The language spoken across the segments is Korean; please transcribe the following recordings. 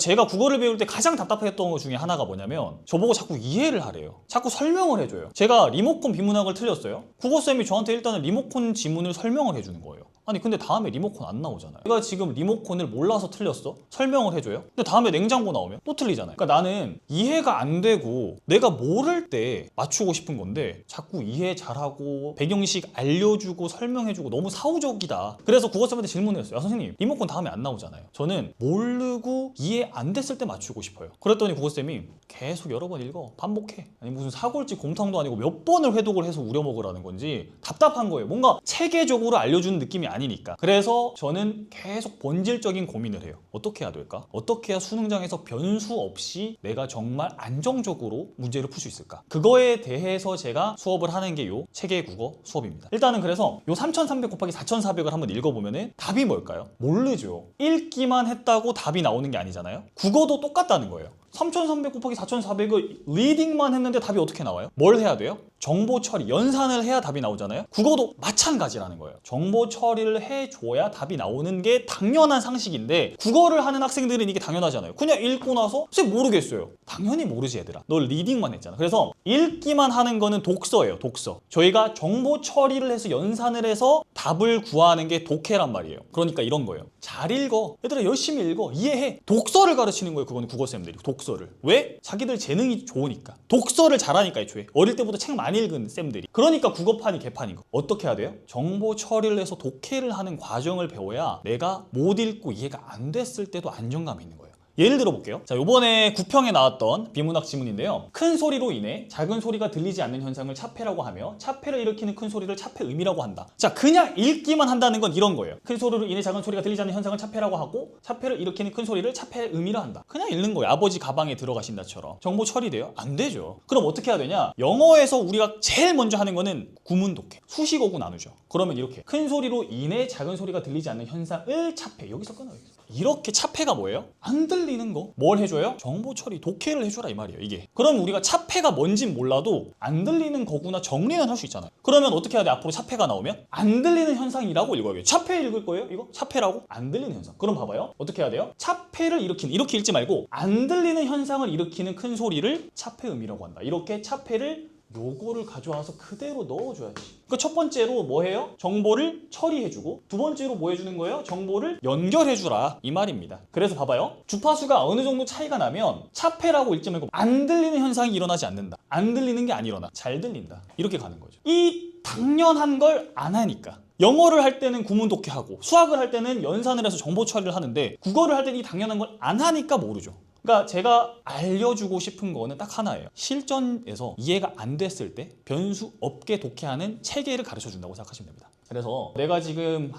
제가 국어를 배울 때 가장 답답했던 것 중에 하나가 뭐냐면 저보고 자꾸 이해를 하래요. 자꾸 설명을 해줘요. 제가 리모컨 비문학을 틀렸어요. 국어쌤이 저한테 일단은 리모컨 지문을 설명을 해주는 거예요. 아니 근데 다음에 리모컨 안 나오잖아요. 내가 지금 리모컨을 몰라서 틀렸어? 설명을 해줘요? 근데 다음에 냉장고 나오면 또 틀리잖아요. 그러니까 나는 이해가 안 되고 내가 모를 때 맞추고 싶은 건데 자꾸 이해 잘하고 배경식 알려주고 설명해주고 너무 사후적이다. 그래서 국어쌤한테 질문을 했어요. 야, 선생님 리모컨 다음에 안 나오잖아요. 저는 모르고 이해 안 됐을 때 맞추고 싶어요. 그랬더니 국어쌤이 계속 여러 번 읽어. 반복해. 아니 무슨 사골집 곰탕도 아니고 몇 번을 회독을 해서 우려먹으라는 건지 답답한 거예요. 뭔가 체계적으로 알려주는 느낌이 아니니까. 그래서 저는 계속 본질적인 고민을 해요. 어떻게 해야 될까? 어떻게 해야 수능장에서 변수 없이 내가 정말 안정적으로 문제를 풀 수 있을까? 그거에 대해서 제가 수업을 하는 게 요 체계 국어 수업입니다. 일단은 그래서 요 3300 곱하기 4400을 한번 읽어보면은 답이 뭘까요? 모르죠. 읽기만 했다고 답이 나오는 게 아니잖아요. 국어도 똑같다는 거예요. 3300 곱하기 4400을 리딩만 했는데 답이 어떻게 나와요? 뭘 해야 돼요? 정보 처리, 연산을 해야 답이 나오잖아요. 국어도 마찬가지라는 거예요. 정보 처리를 해줘야 답이 나오는 게 당연한 상식인데 국어를 하는 학생들은 이게 당연하잖아요. 그냥 읽고 나서 쌤 모르겠어요. 당연히 모르지 얘들아. 너 리딩만 했잖아. 그래서 읽기만 하는 거는 독서예요. 독서. 저희가 정보 처리를 해서 연산을 해서 답을 구하는 게 독해란 말이에요. 그러니까 이런 거예요. 잘 읽어. 얘들아 열심히 읽어. 이해해. 독서를 가르치는 거예요. 그거는 국어쌤들이. 독서를. 왜? 자기들 재능이 좋으니까. 독서를 잘하니까 애초에. 어릴 때부터 책 많이 읽은 쌤들이. 그러니까 국어판이 개판인 거. 어떻게 해야 돼요? 정보 처리를 해서 독해를 하는 과정을 배워야 내가 못 읽고 이해가 안 됐을 때도 안정감이 있는 거예요. 예를 들어 볼게요. 자, 요번에 9평에 나왔던 비문학 지문인데요. 큰 소리로 인해 작은 소리가 들리지 않는 현상을 차폐라고 하며 차폐를 일으키는 큰 소리를 차폐음이라고 한다. 자, 그냥 읽기만 한다는 건 이런 거예요. 큰 소리로 인해 작은 소리가 들리지 않는 현상을 차폐라고 하고 차폐를 일으키는 큰 소리를 차폐음이라 한다. 그냥 읽는 거예요. 아버지 가방에 들어가신다처럼. 정보 처리돼요? 안 되죠. 그럼 어떻게 해야 되냐? 영어에서 우리가 제일 먼저 하는 거는 구문 독해. 수식어구 나누죠. 그러면 이렇게 큰 소리로 인해 작은 소리가 들리지 않는 현상을 차폐. 여기서 끊어요. 이렇게 차폐가 뭐예요? 안 들리는 거. 뭘 해줘요? 정보 처리, 독해를 해줘라 이 말이에요. 이게. 그럼 우리가 차폐가 뭔진 몰라도 안 들리는 거구나 정리는 할 수 있잖아요. 그러면 어떻게 해야 돼? 앞으로 차폐가 나오면 안 들리는 현상이라고 읽어야겠죠. 차폐 읽을 거예요? 이거? 차폐라고? 안 들리는 현상. 그럼 봐봐요. 어떻게 해야 돼요? 차폐를 일으키는, 이렇게 읽지 말고 안 들리는 현상을 일으키는 큰 소리를 차폐음이라고 한다. 이렇게 차폐를 요거를 가져와서 그대로 넣어줘야지. 그러니까 첫 번째로 뭐 해요? 정보를 처리해주고 두 번째로 뭐 해주는 거예요? 정보를 연결해주라 이 말입니다. 그래서 봐봐요. 주파수가 어느 정도 차이가 나면 차폐라고 읽지 말고 안 들리는 현상이 일어나지 않는다. 안 들리는 게 안 일어나. 잘 들린다. 이렇게 가는 거죠. 이 당연한 걸 안 하니까. 영어를 할 때는 구문 독해하고 수학을 할 때는 연산을 해서 정보 처리를 하는데 국어를 할 때는 이 당연한 걸 안 하니까 모르죠. 그러니까 제가 알려주고 싶은 거는 딱 하나예요. 실전에서 이해가 안 됐을 때 변수 없게 독해하는 체계를 가르쳐 준다고 생각하시면 됩니다. 그래서 내가 지금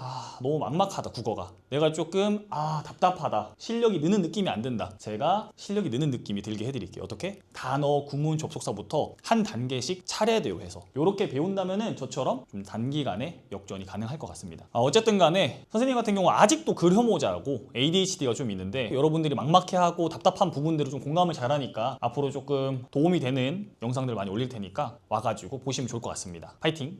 너무 막막하다 국어가. 내가 조금 답답하다. 실력이 느는 느낌이 안 든다. 제가 실력이 느는 느낌이 들게 해드릴게요. 어떻게? 단어, 구문, 접속사부터 한 단계씩 차례대로 해서 이렇게 배운다면은 저처럼 좀 단기간에 역전이 가능할 것 같습니다. 어쨌든 간에 선생님 같은 경우 아직도 글혐오자고 ADHD가 좀 있는데 여러분들이 막막해하고 답답한 부분들을 좀 공감을 잘하니까 앞으로 조금 도움이 되는 영상들 많이 올릴 테니까 와가지고 보시면 좋을 것 같습니다. 파이팅!